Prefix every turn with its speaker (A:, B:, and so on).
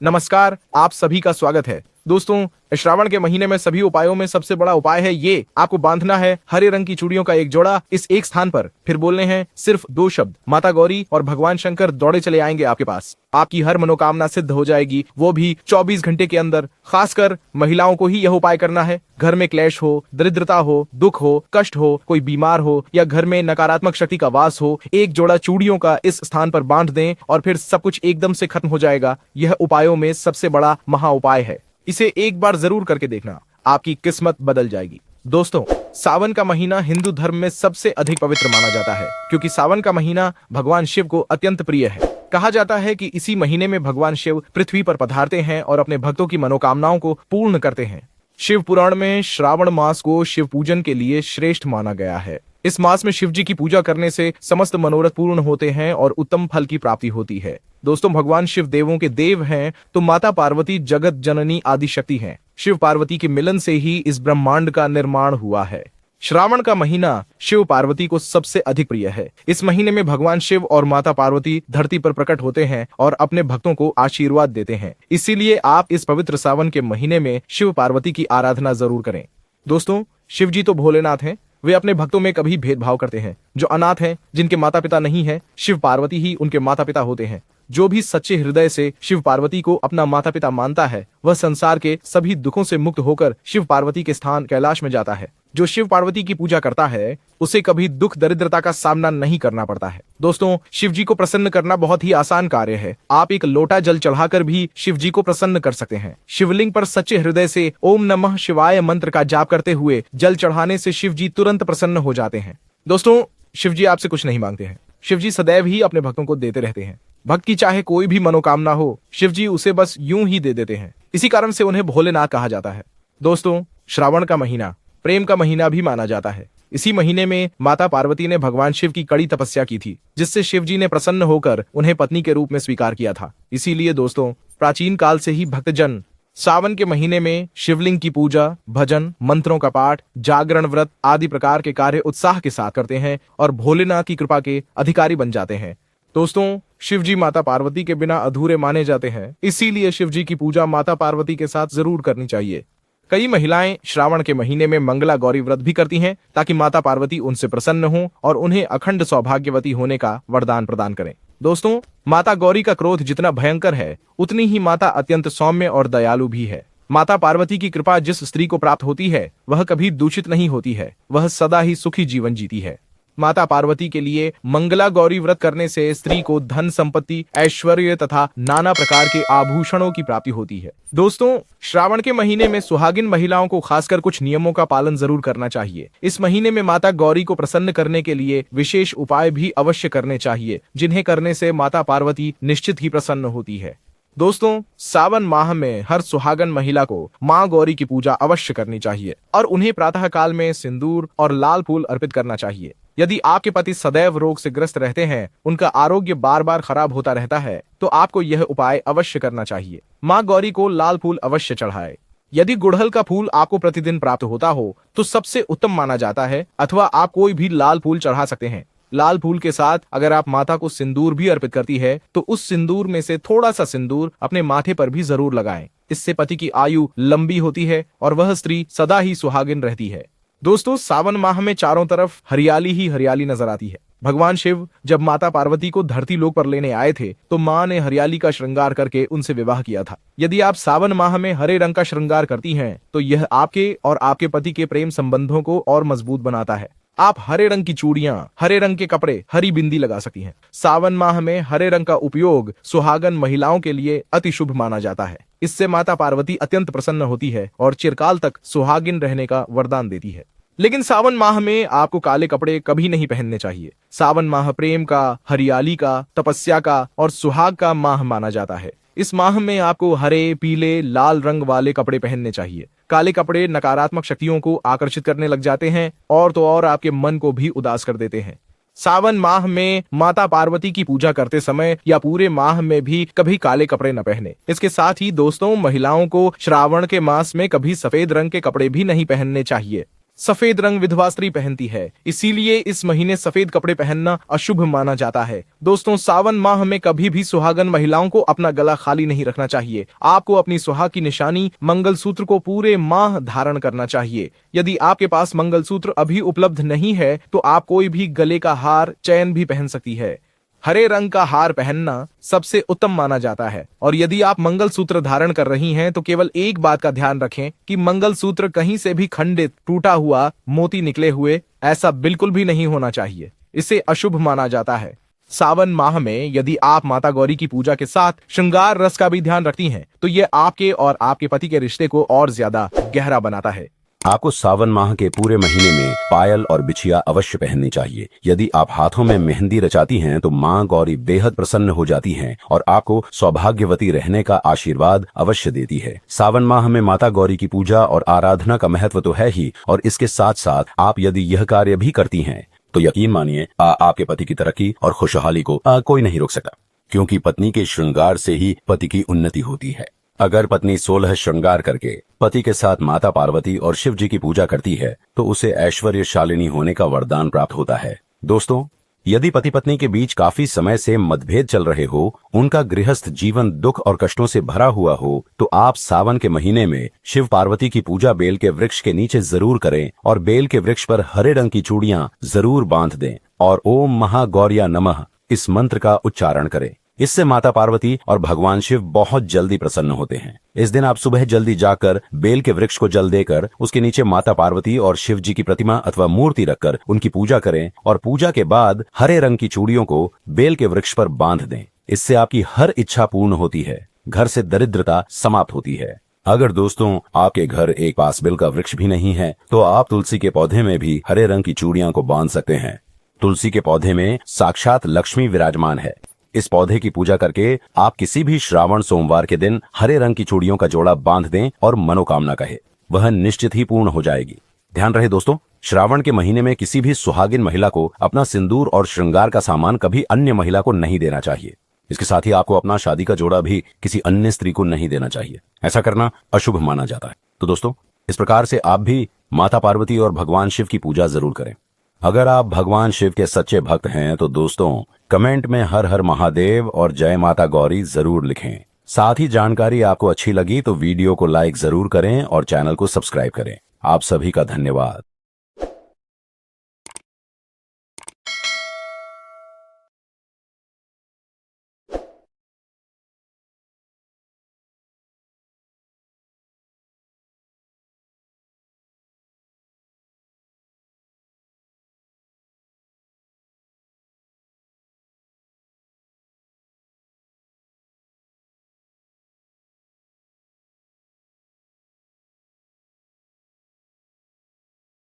A: नमस्कार, आप सभी का स्वागत है। दोस्तों, श्रावण के महीने में सभी उपायों में सबसे बड़ा उपाय है ये, आपको बांधना है हरे रंग की चूड़ियों का एक जोड़ा इस एक स्थान पर। फिर बोलने हैं सिर्फ 2 शब्द, माता गौरी और भगवान शंकर दौड़े चले आएंगे आपके पास। आपकी हर मनोकामना सिद्ध हो जाएगी, वो भी 24 घंटे के अंदर। खासकर महिलाओं को ही यह उपाय करना है। घर में क्लेश हो, दरिद्रता हो, दुख हो, कष्ट हो, कोई बीमार हो या घर में नकारात्मक शक्ति का वास हो, एक जोड़ा चूड़ियों का इस स्थान पर बांध दें और फिर सब कुछ एकदम से खत्म हो जाएगा। यह उपायों में सबसे बड़ा महा उपाय है। इसे एक बार जरूर करके देखना, आपकी किस्मत बदल जाएगी। दोस्तों, सावन का महीना हिंदू धर्म में सबसे अधिक पवित्र माना जाता है, क्योंकि सावन का महीना भगवान शिव को अत्यंत प्रिय है। कहा जाता है कि इसी महीने में भगवान शिव पृथ्वी पर पधारते हैं और अपने भक्तों की मनोकामनाओं को पूर्ण करते हैं। शिव पुराण में श्रावण मास को शिव पूजन के लिए श्रेष्ठ माना गया है। इस मास में शिव जी की पूजा करने से समस्त मनोरथ पूर्ण होते हैं और उत्तम फल की प्राप्ति होती है। दोस्तों, भगवान शिव देवों के देव हैं, तो माता पार्वती जगत जननी आदि शक्ति हैं। शिव पार्वती के मिलन से ही इस ब्रह्मांड का निर्माण हुआ है। श्रावण का महीना शिव पार्वती को सबसे अधिक प्रिय है। इस महीने में भगवान शिव और माता पार्वती धरती पर प्रकट होते हैं और अपने भक्तों को आशीर्वाद देते हैं। इसीलिए आप इस पवित्र सावन के महीने में शिव पार्वती की आराधना जरूर करें। दोस्तों, शिव जी तो भोलेनाथ हैं। वे अपने भक्तों में कभी भेदभाव करते हैं। जो अनाथ हैं, जिनके माता पिता नहीं है, शिव पार्वती ही उनके माता पिता होते हैं। जो भी सच्चे हृदय से शिव पार्वती को अपना माता पिता मानता है, वह संसार के सभी दुखों से मुक्त होकर शिव पार्वती के स्थान कैलाश में जाता है। जो शिव पार्वती की पूजा करता है, उसे कभी दुख दरिद्रता का सामना नहीं करना पड़ता है। दोस्तों, शिव जी को प्रसन्न करना बहुत ही आसान कार्य है। आप एक लोटा जल चढ़ाकर भी शिव जी को प्रसन्न कर सकते हैं। शिवलिंग पर सच्चे हृदय से ओम नमः शिवाय मंत्र का जाप करते हुए जल चढ़ाने से शिव जी तुरंत प्रसन्न हो जाते हैं। दोस्तों, शिव जी आपसे कुछ नहीं मांगते हैं। शिव जी सदैव ही अपने भक्तों को देते रहते हैं। भक्त की चाहे कोई भी मनोकामना हो, शिव जी उसे बस यूं ही दे देते हैं। इसी कारण से उन्हें भोलेनाथ कहा जाता है। दोस्तों, श्रावण का महीना प्रेम का महीना भी माना जाता है। इसी महीने में माता पार्वती ने भगवान शिव की कड़ी तपस्या की थी, जिससे शिव जी ने प्रसन्न होकर उन्हें पत्नी के रूप में स्वीकार किया था। इसीलिए दोस्तों, प्राचीन काल से ही भक्तजन सावन के महीने में शिवलिंग की पूजा, भजन, मंत्रों का पाठ, जागरण, व्रत आदि प्रकार के कार्य उत्साह के साथ करते हैं और भोलेनाथ की कृपा के अधिकारी बन जाते हैं। दोस्तों, शिव जी माता पार्वती के बिना अधूरे माने जाते हैं। इसीलिए शिव जी की पूजा माता पार्वती के साथ जरूर करनी चाहिए। कई महिलाएं श्रावण के महीने में मंगला गौरी व्रत भी करती हैं, ताकि माता पार्वती उनसे प्रसन्न हो और उन्हें अखंड सौभाग्यवती होने का वरदान प्रदान करें। दोस्तों, माता गौरी का क्रोध जितना भयंकर है, उतनी ही माता अत्यंत सौम्य और दयालु भी है। माता पार्वती की कृपा जिस स्त्री को प्राप्त होती है, वह कभी दूषित नहीं होती है, वह सदा ही सुखी जीवन जीती है। माता पार्वती के लिए मंगला गौरी व्रत करने से स्त्री को धन संपत्ति, ऐश्वर्य तथा नाना प्रकार के आभूषणों की प्राप्ति होती है। दोस्तों, श्रावण के महीने में सुहागिन महिलाओं को खासकर कुछ नियमों का पालन जरूर करना चाहिए। इस महीने में माता गौरी को प्रसन्न करने के लिए विशेष उपाय भी अवश्य करने चाहिए, जिन्हें करने से माता पार्वती निश्चित ही प्रसन्न होती है। दोस्तों, सावन माह में हर सुहागन महिला को माँ गौरी की पूजा अवश्य करनी चाहिए और उन्हें प्रातः काल में सिंदूर और लाल फूल अर्पित करना चाहिए। यदि आपके पति सदैव रोग से ग्रस्त रहते हैं, उनका आरोग्य बार बार खराब होता रहता है, तो आपको यह उपाय अवश्य करना चाहिए। माँ गौरी को लाल फूल अवश्य चढ़ाए। यदि गुड़हल का फूल आपको प्रतिदिन प्राप्त होता हो, तो सबसे उत्तम माना जाता है, अथवा आप कोई भी लाल फूल चढ़ा सकते हैं। लाल फूल के साथ अगर आप माता को सिंदूर भी अर्पित करती है, तो उस सिंदूर में से थोड़ा सा सिंदूर अपने माथे पर भी जरूर लगाएं। इससे पति की आयु लंबी होती है और वह स्त्री सदा ही सुहागिन रहती है। दोस्तों, सावन माह में चारों तरफ हरियाली ही हरियाली नजर आती है। भगवान शिव जब माता पार्वती को धरती लोक पर लेने आए थे, तो माँ ने हरियाली का श्रृंगार करके उनसे विवाह किया था। यदि आप सावन माह में हरे रंग का श्रृंगार करती हैं, तो यह आपके और आपके पति के प्रेम संबंधों को और मजबूत बनाता है। आप हरे रंग की चूड़ियां, हरे रंग के कपड़े, हरी बिंदी लगा सकती हैं। सावन माह में हरे रंग का उपयोग सुहागन महिलाओं के लिए अति शुभ माना जाता है। इससे माता पार्वती अत्यंत प्रसन्न होती है और चिरकाल तक सुहागिन रहने का वरदान देती है। लेकिन सावन माह में आपको काले कपड़े कभी नहीं पहनने चाहिए। सावन माह प्रेम का, हरियाली का, तपस्या का और सुहाग का माह माना जाता है। इस माह में आपको हरे, पीले, लाल रंग वाले कपड़े पहनने चाहिए। काले कपड़े नकारात्मक शक्तियों को आकर्षित करने लग जाते हैं और तो और आपके मन को भी उदास कर देते हैं। सावन माह में माता पार्वती की पूजा करते समय या पूरे माह में भी कभी काले कपड़े न पहने। इसके साथ ही दोस्तों, महिलाओं को श्रावण के मास में कभी सफेद रंग के कपड़े भी नहीं पहनने चाहिए। सफेद रंग विधवा स्त्री पहनती है, इसीलिए इस महीने सफेद कपड़े पहनना अशुभ माना जाता है। दोस्तों, सावन माह में कभी भी सुहागन महिलाओं को अपना गला खाली नहीं रखना चाहिए। आपको अपनी सुहाग की निशानी मंगलसूत्र को पूरे माह धारण करना चाहिए। यदि आपके पास मंगलसूत्र अभी उपलब्ध नहीं है तो आप कोई भी गले का हार, चैन भी पहन सकती है। हरे रंग का हार पहनना सबसे उत्तम माना जाता है। और यदि आप मंगलसूत्र धारण कर रही हैं तो केवल एक बात का ध्यान रखें कि मंगलसूत्र कहीं से भी खंडित, टूटा हुआ, मोती निकले हुए ऐसा बिल्कुल भी नहीं होना चाहिए। इसे अशुभ माना जाता है। सावन माह में यदि आप माता गौरी की पूजा के साथ श्रृंगार रस का भी ध्यान रखती हैं तो ये आपके और आपके पति के रिश्ते को और ज्यादा गहरा बनाता है।
B: आपको सावन माह के पूरे महीने में पायल और बिछिया अवश्य पहननी चाहिए। यदि आप हाथों में मेहंदी रचाती हैं तो माँ गौरी बेहद प्रसन्न हो जाती हैं और आपको सौभाग्यवती रहने का आशीर्वाद अवश्य देती है। सावन माह में माता गौरी की पूजा और आराधना का महत्व तो है ही, और इसके साथ साथ आप यदि यह कार्य भी करती हैं तो यकीन मानिए आपके पति की तरक्की और खुशहाली को कोई नहीं रोक सकता, क्योंकि पत्नी के श्रृंगार से ही पति की उन्नति होती है। अगर पत्नी 16 श्रृंगार करके पति के साथ माता पार्वती और शिव जी की पूजा करती है तो उसे ऐश्वर्यशालिनी होने का वरदान प्राप्त होता है। दोस्तों, यदि पति पत्नी के बीच काफी समय से मतभेद चल रहे हो, उनका गृहस्थ जीवन दुख और कष्टों से भरा हुआ हो, तो आप सावन के महीने में शिव पार्वती की पूजा बेल के वृक्ष के नीचे जरूर करें और बेल के वृक्ष पर हरे रंग की चूड़ियां जरूर बांध दें और ओम महागौर्या नमः इस मंत्र का उच्चारण करें। इससे माता पार्वती और भगवान शिव बहुत जल्दी प्रसन्न होते हैं। इस दिन आप सुबह जल्दी जाकर बेल के वृक्ष को जल देकर उसके नीचे माता पार्वती और शिव जी की प्रतिमा अथवा मूर्ति रखकर उनकी पूजा करें और पूजा के बाद हरे रंग की चूड़ियों को बेल के वृक्ष पर बांध दें। इससे आपकी हर इच्छा पूर्ण होती है, घर से दरिद्रता समाप्त होती है। अगर दोस्तों आपके घर एक पास बेल का वृक्ष भी नहीं है तो आप तुलसी के पौधे में भी हरे रंग की चूड़ियां को बांध सकते हैं। तुलसी के पौधे में साक्षात लक्ष्मी विराजमान है। इस पौधे की पूजा करके आप किसी भी श्रावण सोमवार के दिन हरे रंग की चूड़ियों का जोड़ा बांध दें और मनोकामना कहे, वह निश्चित ही पूर्ण हो जाएगी। ध्यान रहे दोस्तों, श्रावण के महीने में किसी भी सुहागिन महिला को अपना सिंदूर और श्रृंगार का सामान कभी अन्य महिला को नहीं देना चाहिए। इसके साथ ही आपको अपना शादी का जोड़ा भी किसी अन्य स्त्री को नहीं देना चाहिए। ऐसा करना अशुभ माना जाता है। तो दोस्तों, इस प्रकार से आप भी माता पार्वती और भगवान शिव की पूजा जरूर करें। अगर आप भगवान शिव के सच्चे भक्त हैं तो दोस्तों कमेंट में हर हर महादेव और जय माता गौरी जरूर लिखें। साथ ही जानकारी आपको अच्छी लगी तो वीडियो को लाइक जरूर करें और चैनल को सब्सक्राइब करें। आप सभी का धन्यवाद।